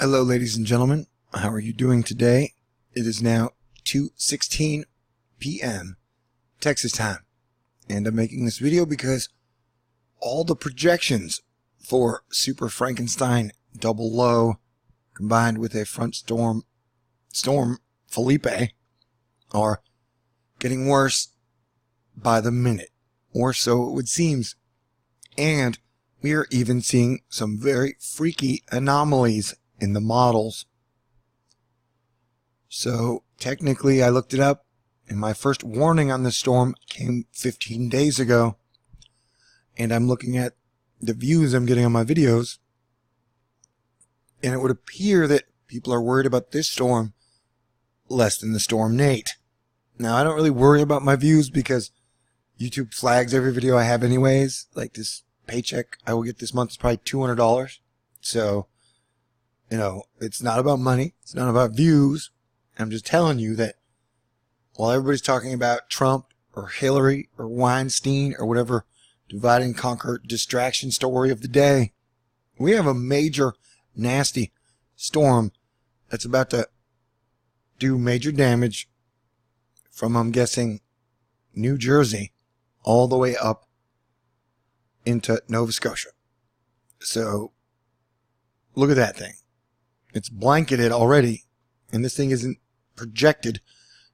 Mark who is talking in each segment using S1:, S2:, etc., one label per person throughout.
S1: Hello, ladies and gentlemen. How are you doing today? It is now 2:16 p.m. Texas time, and I'm making this video because all the projections for Super Frankenstein double low combined with a front storm Felipe are getting worse by the minute, or so it would seem. And we are even seeing some very freaky anomalies in the models. So technically, I looked it up, and my first warning on this storm came 15 days ago. And I'm looking at the views I'm getting on my videos, and it would appear that people are worried about this storm less than the storm Nate. Now, I don't really worry about my views because YouTube flags every video I have anyways. Like this paycheck I will get this month is probably $200. So, you know, it's not about money. It's not about views. I'm just telling you that while everybody's talking about Trump or Hillary or Weinstein or whatever divide and conquer distraction story of the day, we have a major nasty storm that's about to do major damage from, I'm guessing, New Jersey all the way up into Nova Scotia. So look at that thing. It's blanketed already, and this thing isn't projected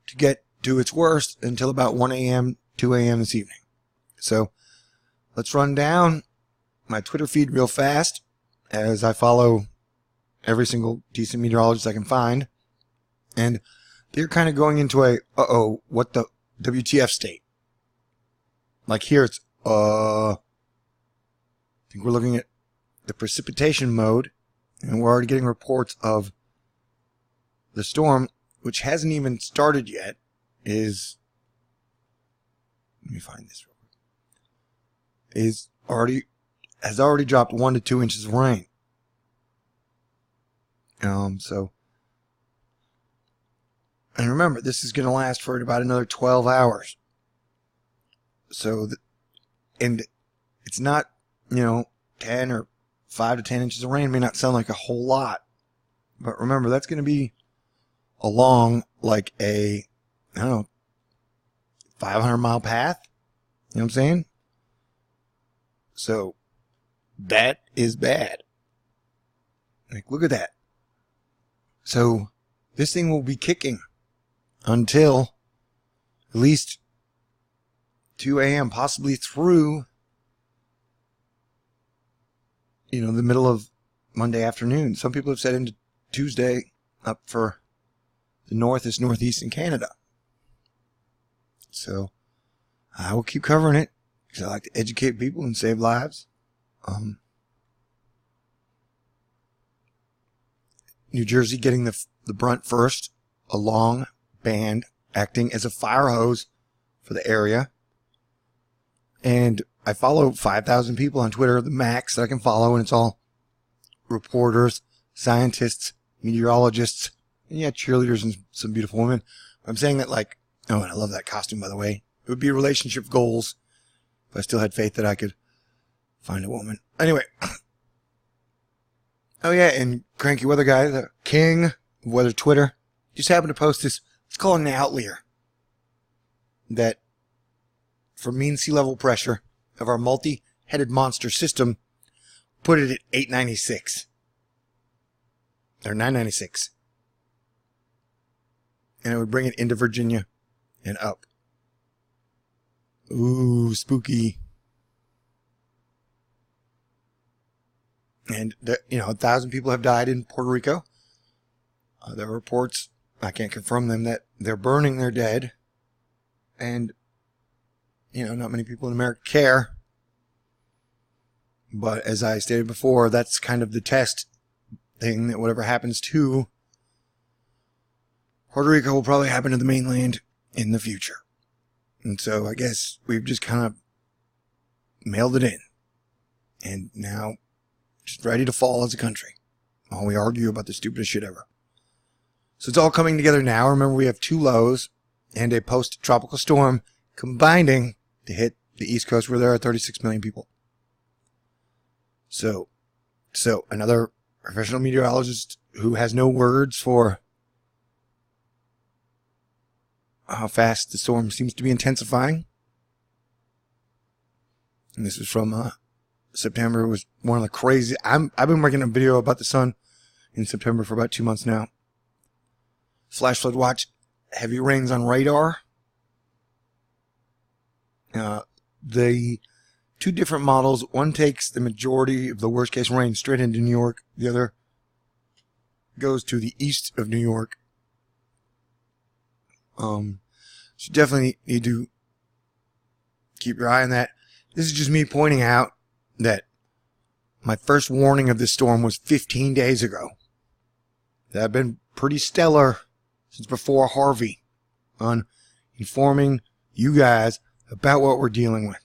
S1: to get to its worst until about 1 a.m., 2 a.m. this evening. So let's run down my Twitter feed real fast, as I follow every single decent meteorologist I can find. And they're kind of going into a, what the WTF state. Like here it's, I think we're looking at the precipitation mode, and we're already getting reports of the storm, which hasn't even started yet, is, let me find this real quick, has already dropped 1 to 2 inches of rain. So, and remember, this is going to last for about another 12 hours. So, and it's not, 10 or 5 to 10 inches of rain may not sound like a whole lot, but remember, that's going to be along like a, 500-mile path. You know what I'm saying? So that is bad. Like, look at that. So this thing will be kicking until at least 2 a.m., possibly through, the middle of Monday afternoon. Some people have said into Tuesday up for the northeast in Canada. So I will keep covering it because I like to educate people and save lives. New Jersey getting the brunt first, a long band acting as a fire hose for the area. And I follow 5,000 people on Twitter, the max that I can follow, and it's all reporters, scientists, meteorologists, and yeah, cheerleaders and some beautiful women. I'm saying that like, and I love that costume, by the way. It would be relationship goals if I still had faith that I could find a woman. Anyway. Oh yeah, and Cranky Weather Guy, the king of weather Twitter, just happened to post this. Let's call it an outlier. That for mean sea level pressure of our multi-headed monster system, put it at 896. Or 996. And it would bring it into Virginia and up. Ooh, spooky. And, 1,000 people have died in Puerto Rico. There are reports, I can't confirm them, that they're burning their dead. And, not many people in America care. But as I stated before, that's kind of the test thing, that whatever happens to Puerto Rico will probably happen to the mainland in the future. And so I guess we've just kind of mailed it in. And now just ready to fall as a country while we argue about the stupidest shit ever. So it's all coming together now. Remember, we have 2 lows and a post-tropical storm combining to hit the East Coast, where there are 36 million people. So another professional meteorologist who has no words for how fast the storm seems to be intensifying. And this is from September. It was one of the crazy. I've been making a video about the sun in September for about 2 months now. Flash flood watch. Heavy rains on radar. The two different models. One takes the majority of the worst case rain straight into New York. The other goes to the east of New York. So you definitely need to keep your eye on that. This is just me pointing out that my first warning of this storm was 15 days ago. I've been pretty stellar since before Harvey on informing you guys about what we're dealing with.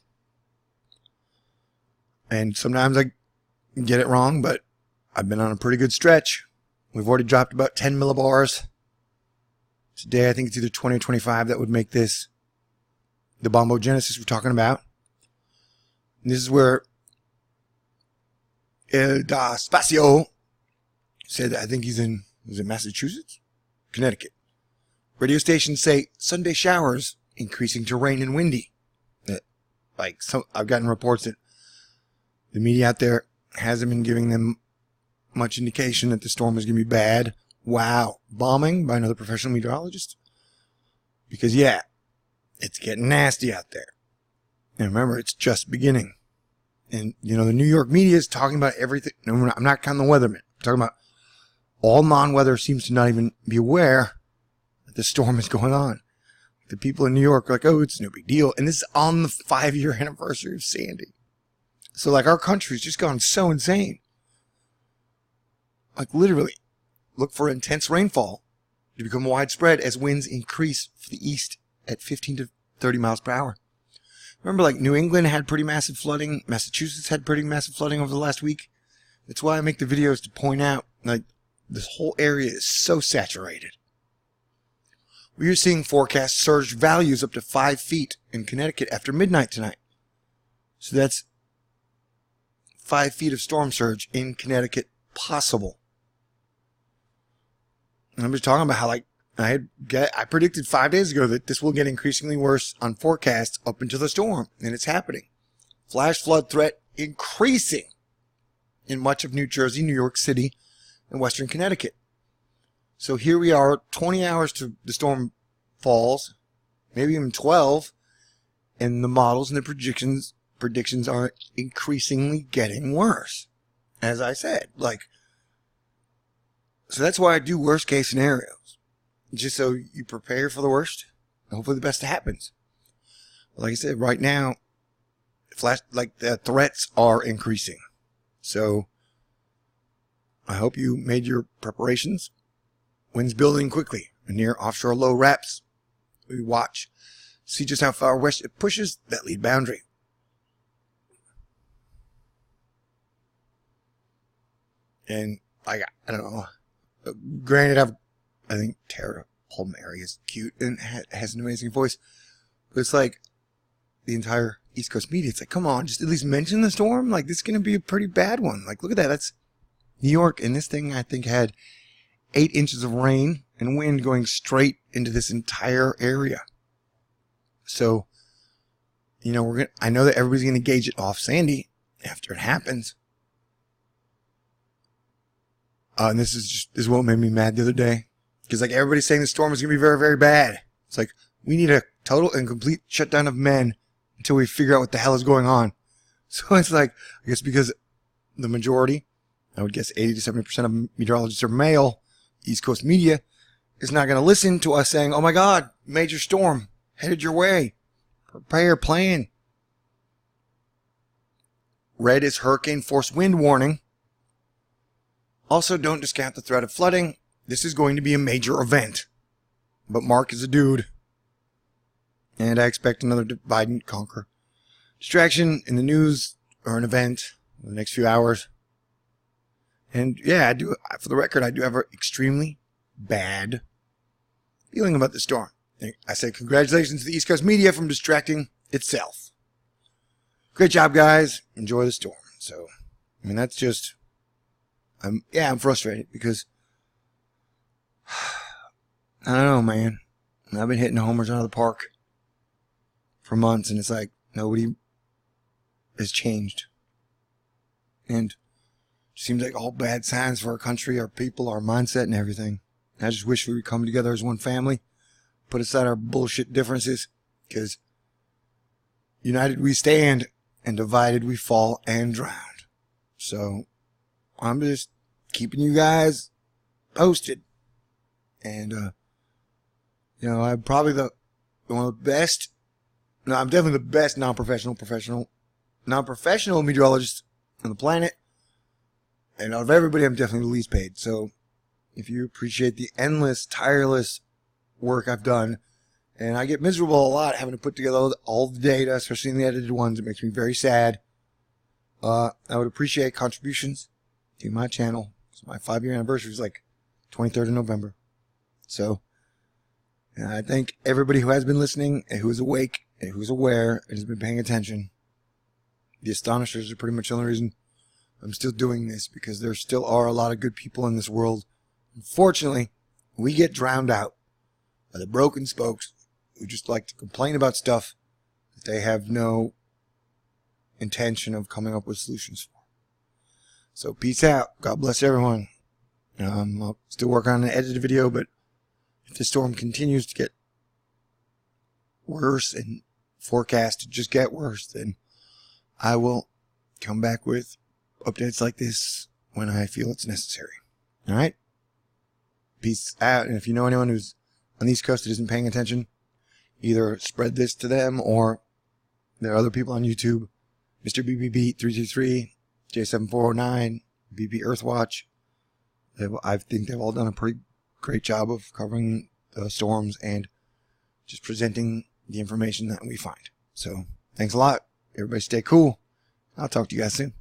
S1: And sometimes I get it wrong, but I've been on a pretty good stretch. We've already dropped about 10 millibars. Today, I think it's either 20 or 25 that would make this the bombogenesis we're talking about. And this is where El Da Spacio said, I think he's in, was it Massachusetts? Connecticut. Radio stations say Sunday showers increasing to rain and windy. I've gotten reports that the media out there hasn't been giving them much indication that the storm is going to be bad. Wow. Bombing by another professional meteorologist? Because, yeah, it's getting nasty out there. And remember, it's just beginning. And, you know, the New York media is talking about everything. No, I'm not counting the weathermen. I'm talking about all non-weather seems to not even be aware that the storm is going on. The people in New York are like, oh, it's no big deal. And this is on the 5-year anniversary of Sandy. So, like, our country's just gone so insane. Like, literally, look for intense rainfall to become widespread as winds increase for the east at 15 to 30 miles per hour. Remember, like, New England had pretty massive flooding. Massachusetts had pretty massive flooding over the last week. That's why I make the videos to point out, like, this whole area is so saturated. We are seeing forecast surge values up to 5 feet in Connecticut after midnight tonight. So that's 5 feet of storm surge in Connecticut possible. And I'm just talking about how, like, I predicted 5 days ago that this will get increasingly worse on forecasts up until the storm, and it's happening. Flash flood threat increasing in much of New Jersey, New York City, and western Connecticut. So here we are, 20 hours to the storm falls, maybe even 12, and the models and the predictions are increasingly getting worse. As I said, like, so that's why I do worst case scenarios. Just so you prepare for the worst, and hopefully the best happens. Like I said, right now, the threats are increasing. So I hope you made your preparations. Winds building quickly near offshore low wraps. We watch, see just how far west it pushes that lead boundary. And I don't know. Granted, I think Tara Palmieri is cute and has an amazing voice. But it's like the entire East Coast media. It's like, come on, just at least mention the storm. Like, this is going to be a pretty bad one. Like, look at that. That's New York. And this thing, I think, had 8 inches of rain and wind going straight into this entire area. So, you know, I know that everybody's going to gauge it off Sandy after it happens. And this is what made me mad the other day. Because, like, everybody's saying the storm is going to be very, very bad. It's like, we need a total and complete shutdown of men until we figure out what the hell is going on. So it's like, I guess because the majority, I would guess 80 to 70% of meteorologists are male, East Coast media is not going to listen to us saying, oh my God, major storm headed your way. Prepare, plan. Red is hurricane force wind warning. Also, don't discount the threat of flooding. This is going to be a major event. But Mark is a dude. And I expect another divide and conquer distraction in the news or an event in the next few hours. And yeah, I do, for the record, I do have an extremely bad feeling about the storm. I say congratulations to the East Coast media from distracting itself. Great job, guys. Enjoy the storm. So, I mean, that's just, I'm frustrated because I don't know, man. I've been hitting homers out of the park for months, and it's like nobody has changed. And it seems like all bad signs for our country, our people, our mindset, and everything. I just wish we would come together as one family, put aside our bullshit differences, because united we stand, and divided we fall and drown. So I'm just keeping you guys posted. And, you know, I'm probably one of the best, no, I'm definitely the best non-professional meteorologist on the planet. And out of everybody, I'm definitely the least paid. So if you appreciate the endless, tireless work I've done, and I get miserable a lot having to put together all the data, especially in the edited ones. It makes me very sad. I would appreciate contributions to my channel. So my 5-year anniversary is like 23rd of November. So I thank everybody who has been listening, and who is awake, and who's aware, and has been paying attention. The Astonishers are pretty much the only reason I'm still doing this, because there still are a lot of good people in this world. Unfortunately, we get drowned out by the broken spokes who just like to complain about stuff that they have no intention of coming up with solutions for. So peace out. God bless everyone. I'll still work on an edited video, but if the storm continues to get worse and forecast to just get worse, then I will come back with updates like this when I feel it's necessary. All right? Peace out. And if you know anyone who's on the East Coast that isn't paying attention, either spread this to them, or there are other people on YouTube. Mr. BBB323, J7409, BB Earthwatch. I think they've all done a pretty great job of covering the storms and just presenting the information that we find. So thanks a lot. Everybody stay cool. I'll talk to you guys soon.